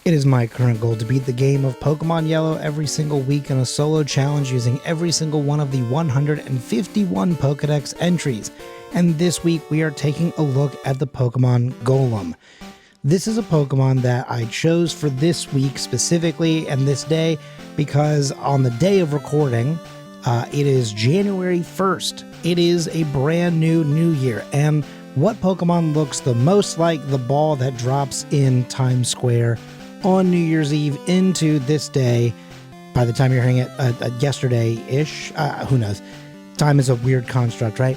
It is my current goal to beat the game of Pokemon Yellow every single week in a solo challenge using every single one of the 151 Pokedex entries, and this week we are taking a look at the Pokemon Golem. This is a Pokemon that I chose for this week specifically and this day because on the day of recording, it is January 1st. It is a brand new year, and what Pokemon looks the most like the ball that drops in Times Square on New Year's Eve into this day? By the time you're hearing it, yesterday-ish, who knows? Time is a weird construct, right?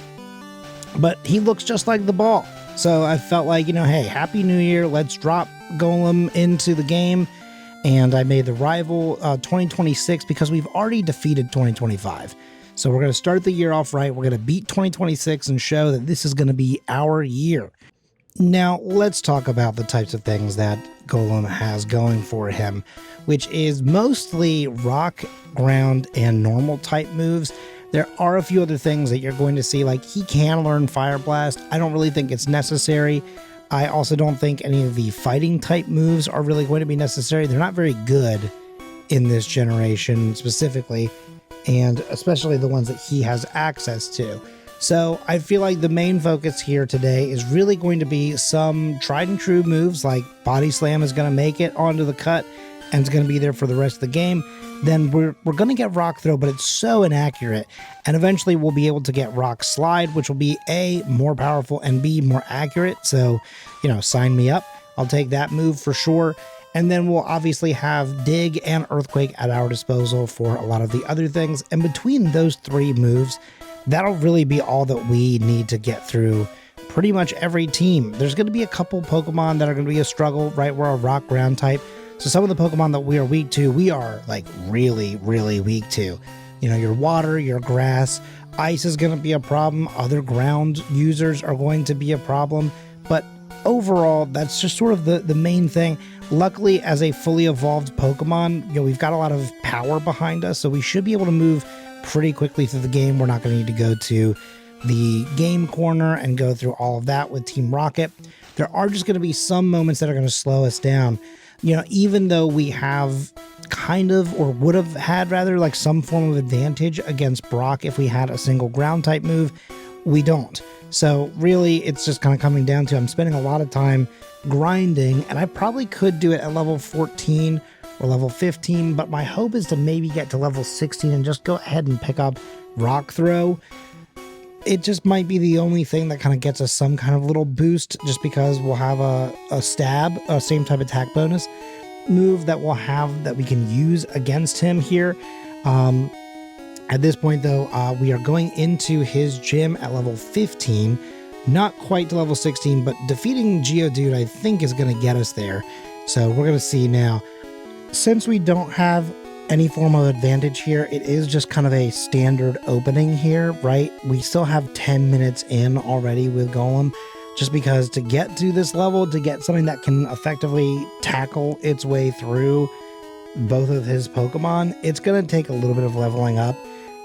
But he looks just like the ball. So I felt like, hey, Happy New Year, let's drop Golem into the game. And I made the rival 2026 because we've already defeated 2025. So we're going to start the year off right. We're going to beat 2026 and show that this is going to be our year. Now, let's talk about the types of things that Golem has going for him, which is mostly rock, ground, and normal type moves. There are a few other things that you're going to see, like he can learn Fire Blast. I don't really think it's necessary. I also don't think any of the fighting type moves are really going to be necessary. They're not very good in this generation specifically, and especially the ones that he has access to. So I feel like the main focus here today is really going to be some tried and true moves, like Body Slam is going to make it onto the cut and it's going to be there for the rest of the game. Then we're going to get Rock Throw, but it's so inaccurate. And eventually we'll be able to get Rock Slide, which will be A, more powerful, and B, more accurate. So, sign me up. I'll take that move for sure. And then we'll obviously have Dig and Earthquake at our disposal for a lot of the other things. And between those three moves, that'll really be all that we need to get through pretty much every team. There's going to be a couple Pokemon that are going to be a struggle, right? We're a rock ground type. So some of the Pokemon that we are weak to, we are like really weak to. Your water, your grass, ice is going to be a problem. Other ground users are going to be a problem. But overall, that's just sort of the main thing. Luckily, as a fully evolved Pokemon, we've got a lot of power behind us, so we should be able to move pretty quickly through the game. We're not going to need to go to the game corner and go through all of that with Team Rocket. There are just going to be some moments that are going to slow us down. Even though we have kind of, or would have had rather, like some form of advantage against Brock if we had a single ground type move, we don't. So really, it's just kind of coming down to I'm spending a lot of time grinding, and I probably could do it at level 14 or level 15, but my hope is to maybe get to level 16 and just go ahead and pick up Rock Throw. It just might be the only thing that kind of gets us some kind of little boost, just because we'll have a stab, a same type attack bonus move that we'll have that we can use against him here. At this point though, we are going into his gym at level 15, not quite to level 16, but defeating Geodude I think is going to get us there. So we're going to see now. Since we don't have any form of advantage here, it is just kind of a standard opening here, right? We still have 10 minutes in already with Golem, just because to get to this level, to get something that can effectively tackle its way through both of his Pokemon, it's going to take a little bit of leveling up.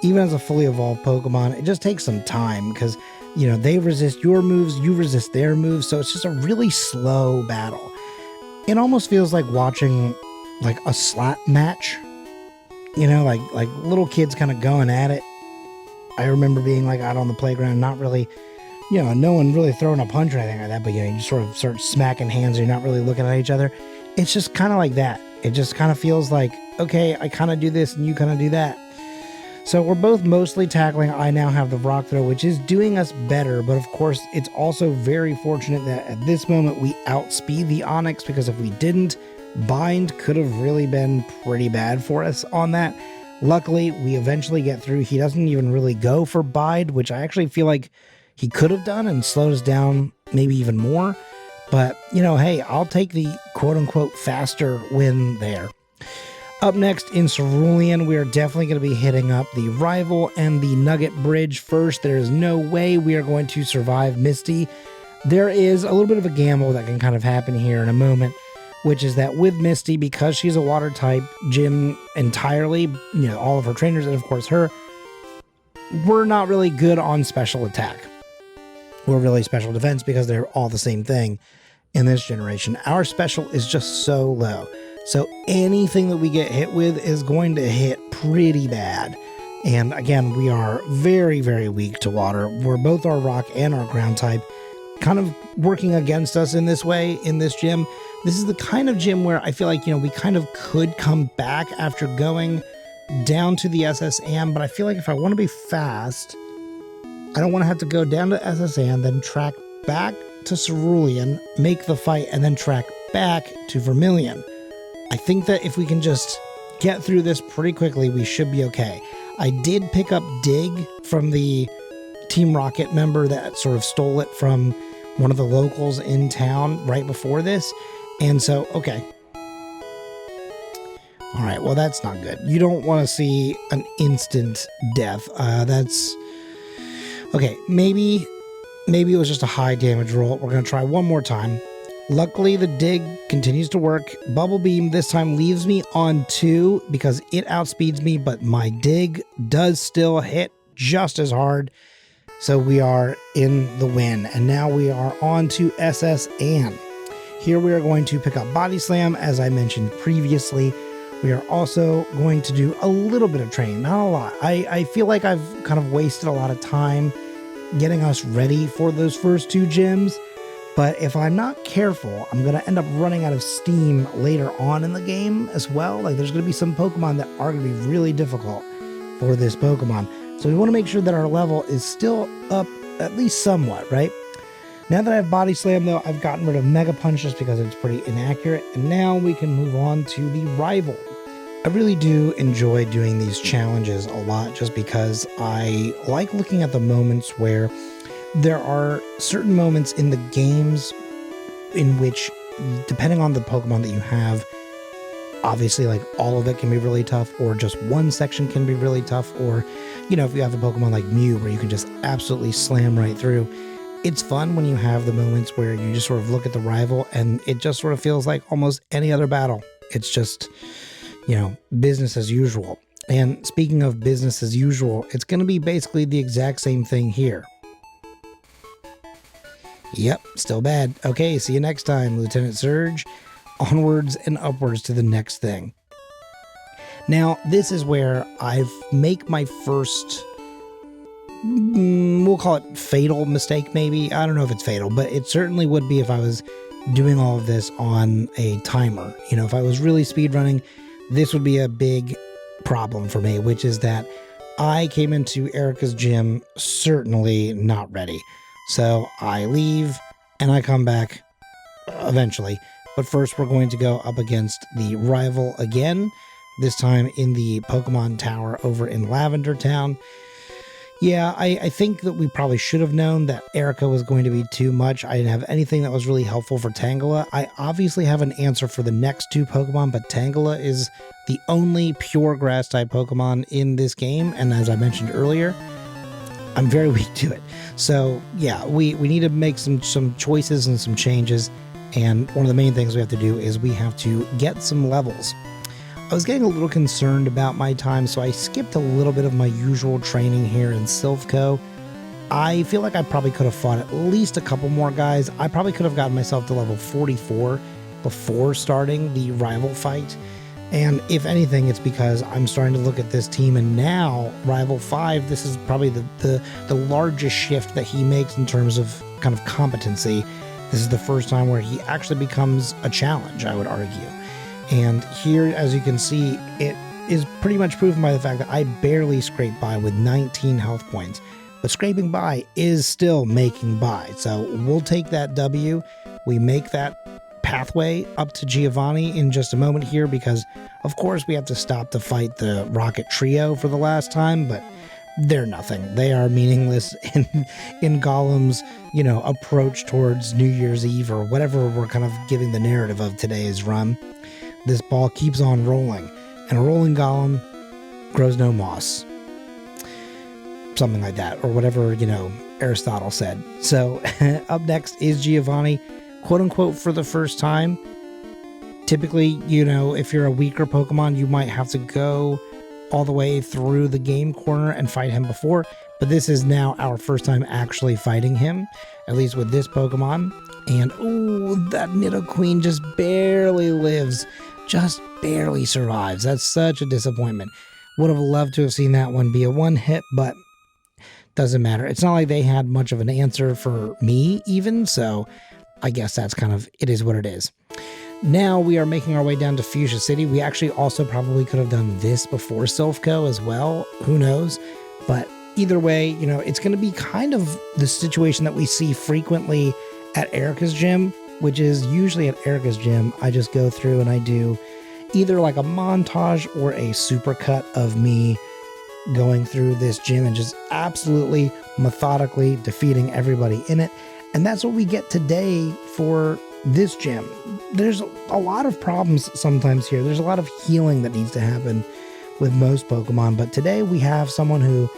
Even as a fully evolved Pokemon, it just takes some time because, they resist your moves, you resist their moves, so it's just a really slow battle. It almost feels like watching like a slap match, like little kids kind of going at it. I remember being like out on the playground, not really, no one really throwing a punch or anything like that, but you just sort of start smacking hands and you're not really looking at each other. It's just kind of like that. It just kind of feels like, okay, I kind of do this and you kind of do that. So we're both mostly tackling. I now have the Rock Throw, which is doing us better, but of course it's also very fortunate that at this moment we outspeed the Onix, because if we didn't, Bind could have really been pretty bad for us on that. Luckily, we eventually get through. He doesn't even really go for Bind, which I actually feel like he could have done and slowed us down maybe even more. But, hey, I'll take the quote-unquote faster win there. Up next in Cerulean, we are definitely going to be hitting up the Rival and the Nugget Bridge first. There is no way we are going to survive Misty. There is a little bit of a gamble that can kind of happen here in a moment, which is that with Misty, because she's a water type gym entirely, all of her trainers and of course her, we're not really good on special attack. We're really special defense because they're all the same thing in this generation. Our special is just so low. So anything that we get hit with is going to hit pretty bad. And again, we are very, very weak to water. We're both our rock and our ground type, kind of working against us in this way, in this gym. This is the kind of gym where I feel like, we kind of could come back after going down to the SS Anne, but I feel like if I want to be fast, I don't want to have to go down to SS Anne, then track back to Cerulean, make the fight, and then track back to Vermilion. I think that if we can just get through this pretty quickly, we should be okay. I did pick up Dig from the Team Rocket member that sort of stole it from one of the locals in town right before this. And so, okay. All right, well, that's not good. You don't want to see an instant death. That's... Okay, maybe it was just a high damage roll. We're going to try one more time. Luckily, the Dig continues to work. Bubble Beam this time leaves me on 2 because it outspeeds me, but my Dig does still hit just as hard. So we are in the win. And now we are on to SS Anne. Here we are going to pick up Body Slam, as I mentioned previously. We are also going to do a little bit of training, not a lot. I feel like I've kind of wasted a lot of time getting us ready for those first 2 gyms. But if I'm not careful, I'm going to end up running out of steam later on in the game as well. Like, there's going to be some Pokemon that are going to be really difficult for this Pokemon. So we want to make sure that our level is still up at least somewhat, right? Now that I have Body Slam, though, I've gotten rid of Mega Punch just because it's pretty inaccurate. And now we can move on to the rival. I really do enjoy doing these challenges a lot just because I like looking at the moments where there are certain moments in the games in which, depending on the Pokemon that you have, obviously, like, all of it can be really tough, or just one section can be really tough, or, if you have a Pokemon like Mew where you can just absolutely slam right through. It's fun when you have the moments where you just sort of look at the rival and it just sort of feels like almost any other battle. It's just, business as usual. And speaking of business as usual, it's going to be basically the exact same thing here. Yep, still bad. Okay, see you next time, Lieutenant Surge. Onwards and upwards to the next thing. Now, this is where I make my first, we'll call it fatal mistake, maybe. I don't know if it's fatal, but it certainly would be if I was doing all of this on a timer. If I was really speedrunning, this would be a big problem for me, which is that I came into Erica's gym certainly not ready. So I leave and I come back eventually. But first we're going to go up against the rival again, this time in the Pokemon Tower over in Lavender Town. Yeah, I think that we probably should have known that Erica was going to be too much. I didn't have anything that was really helpful for Tangela. I obviously have an answer for the next 2 Pokemon, but Tangela is the only pure grass type Pokemon in this game, and as I mentioned earlier, I'm very weak to it. So yeah, we need to make some choices and some changes, and one of the main things we have to do is we have to get some levels. I was getting a little concerned about my time, so I skipped a little bit of my usual training here in Silphco. I feel like I probably could have fought at least a couple more guys. I probably could have gotten myself to level 44 before starting the rival fight. And if anything, it's because I'm starting to look at this team, and now Rival 5, this is probably the largest shift that he makes in terms of kind of competency. This is the first time where he actually becomes a challenge, I would argue. And here, as you can see, it is pretty much proven by the fact that I barely scraped by with 19 health points. But scraping by is still making by. So we'll take that W. We make that pathway up to Giovanni in just a moment here because, of course, we have to stop to fight the Rocket Trio for the last time, but they're nothing. They are meaningless in Golem's, approach towards New Year's Eve or whatever we're kind of giving the narrative of today's run. This ball keeps on rolling, and a rolling Golem grows no moss. Something like that, or whatever, Aristotle said. So up next is Giovanni, quote unquote, for the first time. Typically, if you're a weaker Pokemon, you might have to go all the way through the game corner and fight him before, but this is now our first time actually fighting him, at least with this Pokemon. And that Nidoqueen just barely lives. just barely survives. That's such a disappointment. Would have loved to have seen that one be a one hit, but doesn't matter. It's not like they had much of an answer for me even, so I guess that's kind of, it is what it is. Now we are making our way down to Fuchsia City. We actually also probably could have done this before Silphco as well. Who knows? But either way, you know, it's going to be kind of the situation that we see frequently at Erica's gym, which is usually at Erica's gym, I just go through and I do either like a montage or a supercut of me going through this gym and just absolutely methodically defeating everybody in it. And that's what we get today for this gym. There's a lot of problems sometimes here. There's a lot of healing that needs to happen with most Pokemon, but today we have someone who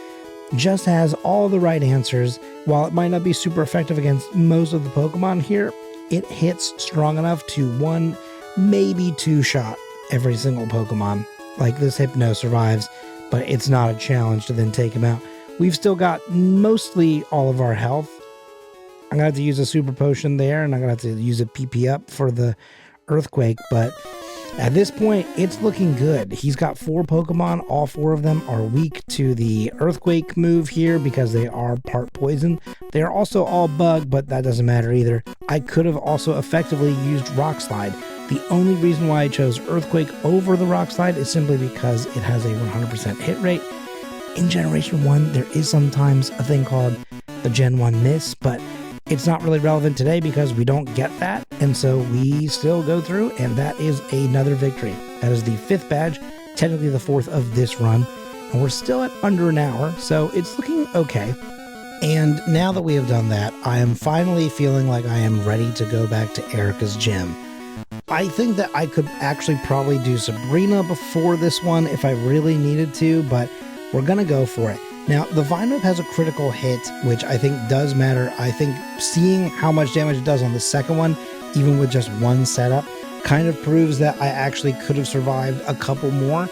just has all the right answers. While it might not be super effective against most of the Pokemon here, it hits strong enough to one, maybe two shot every single Pokemon. Like this Hypno survives, but it's not a challenge to then take him out. We've still got mostly all of our health. I'm going to have to use a super potion there, and I'm going to have to use a PP up for the earthquake, but at this point, it's looking good. He's got 4 Pokemon. All 4 of them are weak to the earthquake move here because they are part poison. They are also all bug, but that doesn't matter either. I could have also effectively used Rock Slide. The only reason why I chose earthquake over the Rock Slide is simply because it has a 100% hit rate. In Generation 1, there is sometimes a thing called the Gen 1 miss, but it's not really relevant today because we don't get that, and so we still go through, and that is another victory. That is the 5th badge, technically the 4th of this run, and we're still at under an hour, so it's looking okay. And now that we have done that, I am finally feeling like I am ready to go back to Erica's gym. I think that I could actually probably do Sabrina before this one if I really needed to, but we're gonna go for it. Now, the Vine Whip has a critical hit, which I think does matter. I think seeing how much damage it does on the second one, even with just one setup, kind of proves that I actually could have survived a couple more.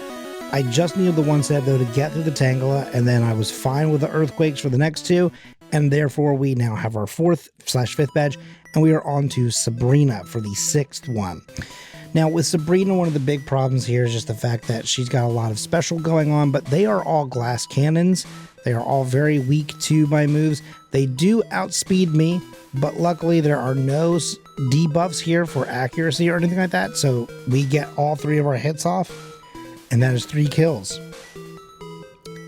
I just needed the one setup, though, to get through the Tangela, and then I was fine with the Earthquakes for the next 2, and therefore we now have our 4th/5th badge, and we are on to Sabrina for the 6th one. Now, with Sabrina, one of the big problems here is just the fact that she's got a lot of special going on, but they are all glass cannons. They are all very weak to my moves. They do outspeed me, but luckily there are no debuffs here for accuracy or anything like that, so we get all 3 of our hits off, and that is 3 kills.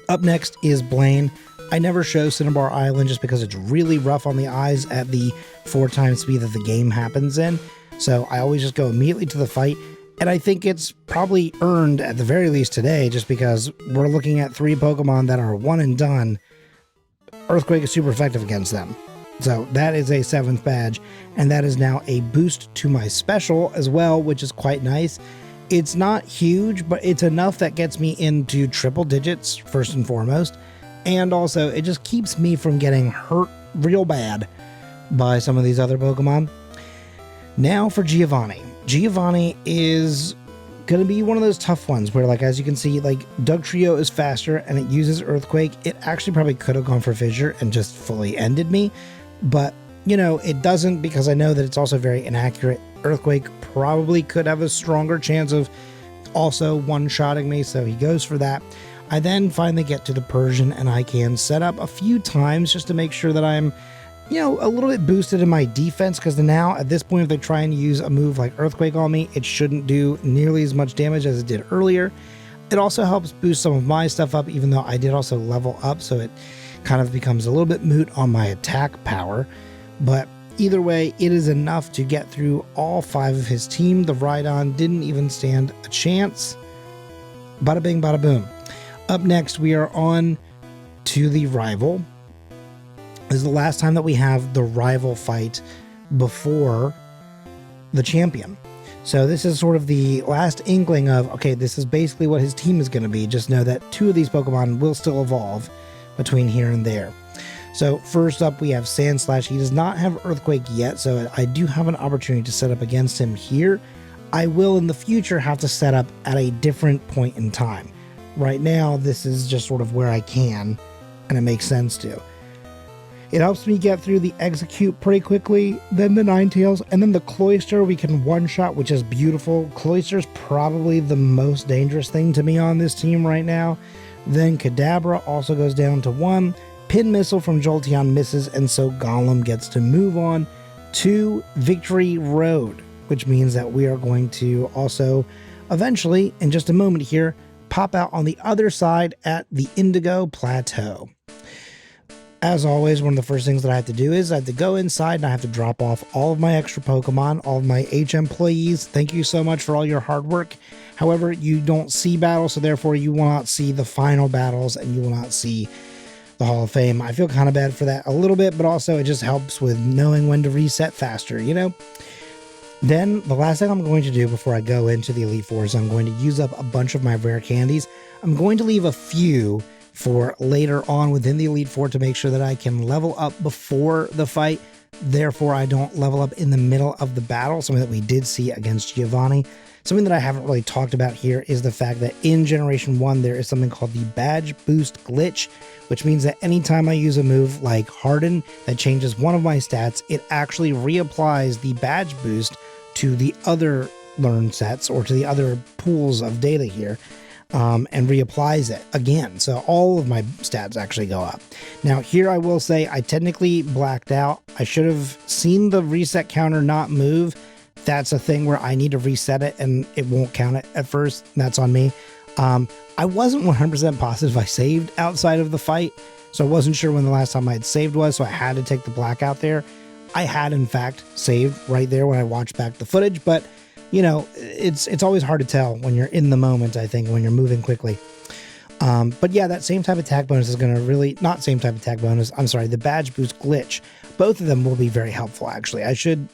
Up next is Blaine. I never show Cinnabar Island just because it's really rough on the eyes at the 4 times speed that the game happens in. So I always just go immediately to the fight, and I think it's probably earned at the very least today just because we're looking at 3 Pokemon that are one and done. Earthquake is super effective against them. So that is a 7th badge, and that is now a boost to my special as well, which is quite nice. It's not huge, but it's enough that gets me into triple digits first and foremost, and also it just keeps me from getting hurt real bad by some of these other Pokemon. Now for Giovanni. Giovanni is going to be one of those tough ones where, like, as you can see, like, Dugtrio is faster and it uses Earthquake. It actually probably could have gone for Fissure and just fully ended me, but, you know, it doesn't because I know that it's also very inaccurate. Earthquake probably could have a stronger chance of also one-shotting me, so he goes for that. I then finally get to the Persian and I can set up a few times just to make sure that I'm, you know, a little bit boosted in my defense, because now at this point if they try and use a move like Earthquake on me, it shouldn't do nearly as much damage as it did earlier. It also helps boost some of my stuff up, even though I did also level up, so it kind of becomes a little bit moot on my attack power. But either way, it is enough to get through all 5 of his team. The Rhydon didn't even stand a chance. Bada bing, bada boom. Up next, we are on to the rival. This is the last time that we have the rival fight before the champion. So this is sort of the last inkling of, okay, this is basically what his team is going to be. Just know that 2 of these Pokemon will still evolve between here and there. So first up, we have Sandslash. He does not have Earthquake yet, so I do have an opportunity to set up against him here. I will in the future have to set up at a different point in time. Right now, this is just sort of where I can, and it makes sense to. It helps me get through the Execute pretty quickly, then the Ninetales, and then the Cloyster we can one-shot, which is beautiful. Cloyster's probably the most dangerous thing to me on this team right now. Then Kadabra also goes down to 1. Pin Missile from Jolteon misses, and so Golem gets to move on to Victory Road, which means that we are going to also eventually, in just a moment here, pop out on the other side at the Indigo Plateau. As always, one of the first things that I have to do is I have to go inside and I have to drop off all of my extra Pokemon, all of my H employees. Thank you so much for all your hard work. However, you don't see battles, so therefore you will not see the final battles and you will not see the Hall of Fame. I feel kind of bad for that a little bit, but also it just helps with knowing when to reset faster, you know? Then the last thing I'm going to do before I go into the Elite Four is I'm going to use up a bunch of my rare candies. I'm going to leave a few for later on within the Elite Four to make sure that I can level up before the fight. Therefore, I don't level up in the middle of the battle, something that we did see against Giovanni. Something that I haven't really talked about here is the fact that in Generation 1, there is something called the Badge Boost Glitch, which means that anytime I use a move like Harden that changes one of my stats, it actually reapplies the Badge Boost to the other learn sets or to the other pools of data here. And reapplies it again. So all of my stats actually go up. Now here I will say I technically blacked out. I should have seen the reset counter not move. That's a thing where I need to reset it and it won't count it at first. That's on me. I wasn't 100% positive I saved outside of the fight. So I wasn't sure when the last time I had saved was. So I had to take the blackout there. I had in fact saved right there when I watched back the footage, but you know, it's always hard to tell when you're in the moment, I think, when you're moving quickly. But yeah, that same type of attack bonus is going to really, not same type of attack bonus, I'm sorry, the Badge Boost Glitch. Both of them will be very helpful, actually. I should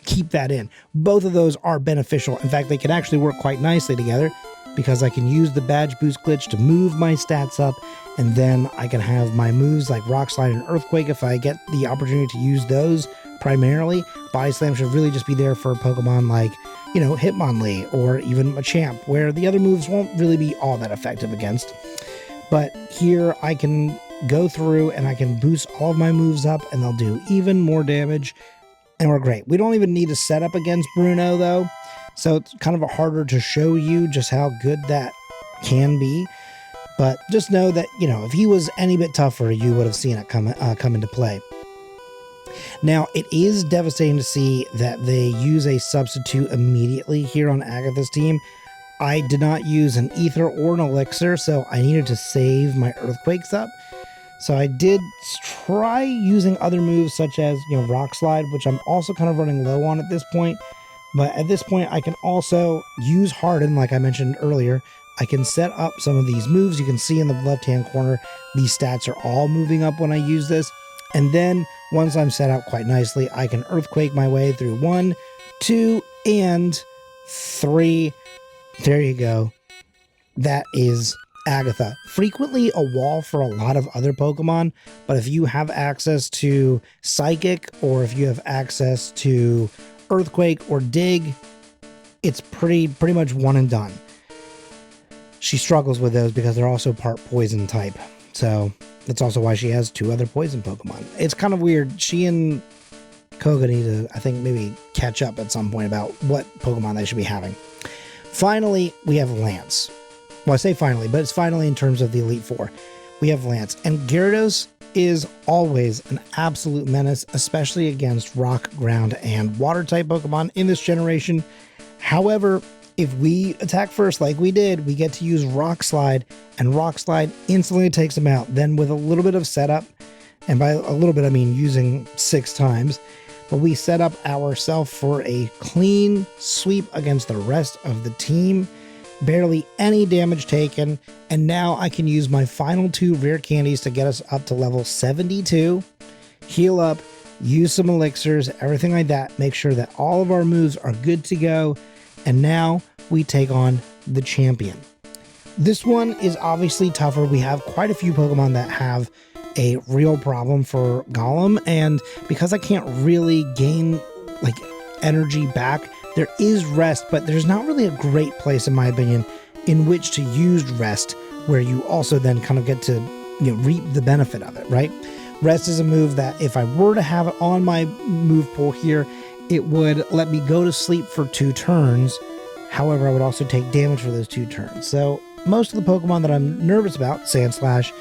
keep that in. Both of those are beneficial. In fact, they can actually work quite nicely together because I can use the Badge Boost Glitch to move my stats up, and then I can have my moves like Rock Slide and Earthquake if I get the opportunity to use those primarily. Body Slam should really just be there for Pokemon like, you know, Hitmonlee or even Machamp, where the other moves won't really be all that effective against. But here I can go through and I can boost all of my moves up and they'll do even more damage, and we're great. We don't even need to set up against Bruno though, so it's kind of harder to show you just how good that can be. But just know that, you know, if he was any bit tougher, you would have seen it come into play. Now, it is devastating to see that they use a substitute immediately here on Agatha's team. I did not use an Ether or an Elixir, so I needed to save my Earthquakes up. So I did try using other moves such as, you know, Rock Slide, which I'm also kind of running low on at this point. But at this point, I can also use Harden, like I mentioned earlier. I can set up some of these moves. You can see in the left-hand corner, these stats are all moving up when I use this. And then once I'm set up quite nicely, I can Earthquake my way through 1, 2, and 3. There you go. That is Agatha. Frequently a wall for a lot of other Pokemon, but if you have access to Psychic or if you have access to Earthquake or Dig, it's pretty much one and done. She struggles with those because they're also part poison type. So that's also why she has 2 other poison Pokemon. It's kind of weird. She and Koga need to, I think, maybe catch up at some point about what Pokemon they should be having. Finally, we have Lance. Well, I say finally, but it's finally in terms of the Elite Four. We have Lance. And Gyarados is always an absolute menace, especially against rock, ground, and water type Pokemon in this generation. However, if we attack first like we did, we get to use Rock Slide, and Rock Slide instantly takes him out. Then with a little bit of setup, and by a little bit I mean using 6 times, but we set up ourselves for a clean sweep against the rest of the team. Barely any damage taken, and now I can use my final 2 rare candies to get us up to level 72, heal up, use some elixirs, everything like that, make sure that all of our moves are good to go. And now we take on the champion. This one is obviously tougher. We have quite a few Pokemon that have a real problem for Golem, and because I can't really gain like energy back, there is rest, but there's not really a great place, in my opinion, in which to use rest where you also then kind of get to, you know, reap the benefit of it, right? Rest is a move that if I were to have it on my move pool here, it would let me go to sleep for 2 turns. However, I would also take damage for those 2 turns. So most of the Pokemon that I'm nervous about, Sandslash,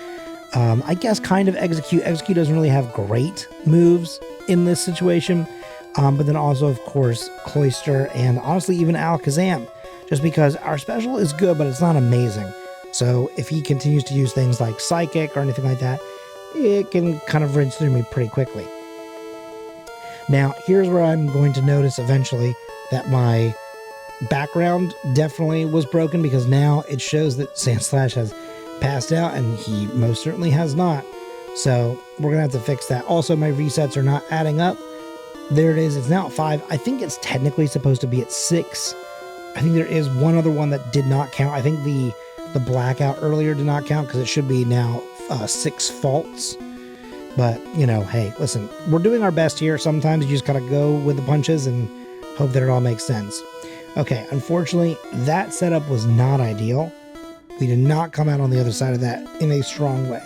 I guess kind of Execute. Execute doesn't really have great moves in this situation. But then also, of course, Cloyster and honestly even Alakazam. Just because our special is good, but it's not amazing. So if he continues to use things like Psychic or anything like that, it can kind of rinse through me pretty quickly. Now, here's where I'm going to notice eventually that my background definitely was broken, because now it shows that Sandslash has passed out, and he most certainly has not. So we're going to have to fix that. Also, my resets are not adding up. There it is. It's now at 5. I think it's technically supposed to be at 6. I think there is one other one that did not count. I think the blackout earlier did not count, because it should be now 6 faults. But, you know, hey, listen, we're doing our best here. Sometimes you just gotta go with the punches and hope that it all makes sense. Okay, unfortunately, that setup was not ideal. We did not come out on the other side of that in a strong way.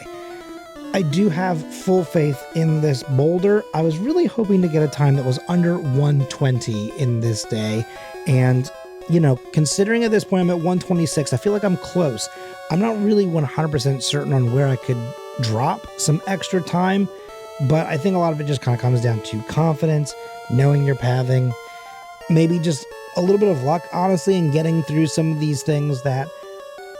I do have full faith in this boulder. I was really hoping to get a time that was under 120 in this day. And, you know, considering at this point I'm at 126, I feel like I'm close. I'm not really 100% certain on where I could drop some extra time, but I think a lot of it just kind of comes down to confidence, knowing your pathing, maybe just a little bit of luck, honestly, in getting through some of these things that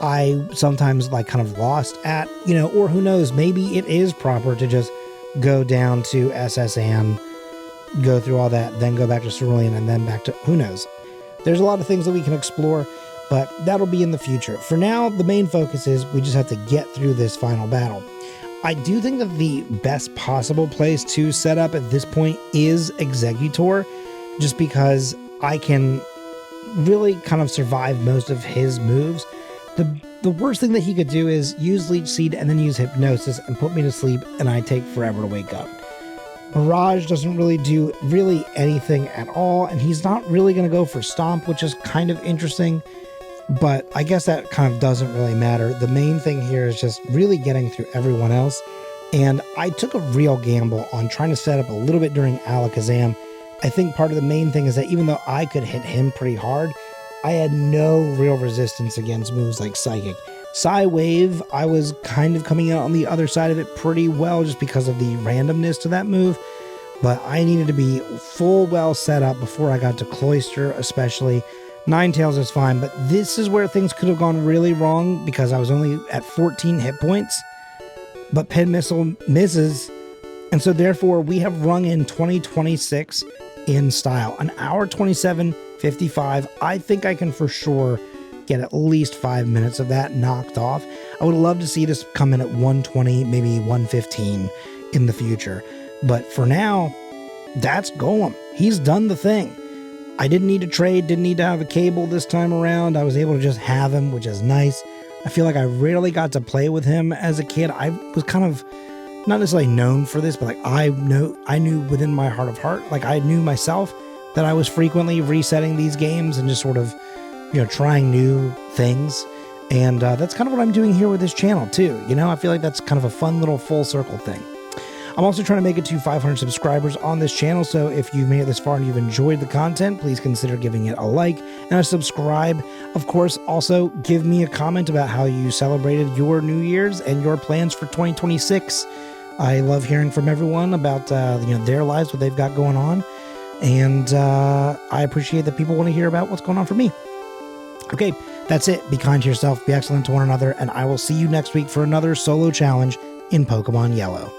I sometimes like kind of lost at, you know, or who knows, maybe it is proper to just go down to SS Anne, go through all that, then go back to Cerulean, and then back to, who knows. There's a lot of things that we can explore, but that'll be in the future. For now, the main focus is we just have to get through this final battle. I do think that the best possible place to set up at this point is Exeggutor, just because I can really kind of survive most of his moves. The worst thing that he could do is use Leech Seed and then use Hypnosis and put me to sleep, and I take forever to wake up. Mirage doesn't really do anything at all, and he's not really going to go for Stomp, which is kind of interesting, but I guess that kind of doesn't really matter. The main thing here is just really getting through everyone else, and I took a real gamble on trying to set up a little bit during Alakazam. I think part of the main thing is that even though I could hit him pretty hard, I had no real resistance against moves like Psychic. Psy-Wave, I was kind of coming out on the other side of it pretty well just because of the randomness to that move, but I needed to be full well set up before I got to Cloyster especially. Ninetales is fine, but this is where things could have gone really wrong because I was only at 14 hit points, but Pin Missile misses, and so therefore we have rung in 2026 in style. An hour 27:55. I think I can for sure get at least 5 minutes of that knocked off. I would love to see this come in at 120, maybe 115 in the future. But for now, that's Golem. He's done the thing. I didn't need to trade, didn't need to have a cable this time around. I was able to just have him, which is nice. I feel like I rarely got to play with him as a kid. I was kind of not necessarily known for this, but like I knew within my heart of heart, like I knew myself that I was frequently resetting these games and just sort of, you know, trying new things. And that's kind of what I'm doing here with this channel too. You know, I feel like that's kind of a fun little full circle thing. I'm also trying to make it to 500 subscribers on this channel, so if you've made it this far and you've enjoyed the content, please consider giving it a like and a subscribe. Of course, also give me a comment about how you celebrated your New Year's and your plans for 2026. I love hearing from everyone about you know, their lives, what they've got going on, and I appreciate that people want to hear about what's going on for me. Okay, that's it. Be kind to yourself, be excellent to one another, and I will see you next week for another solo challenge in Pokemon Yellow.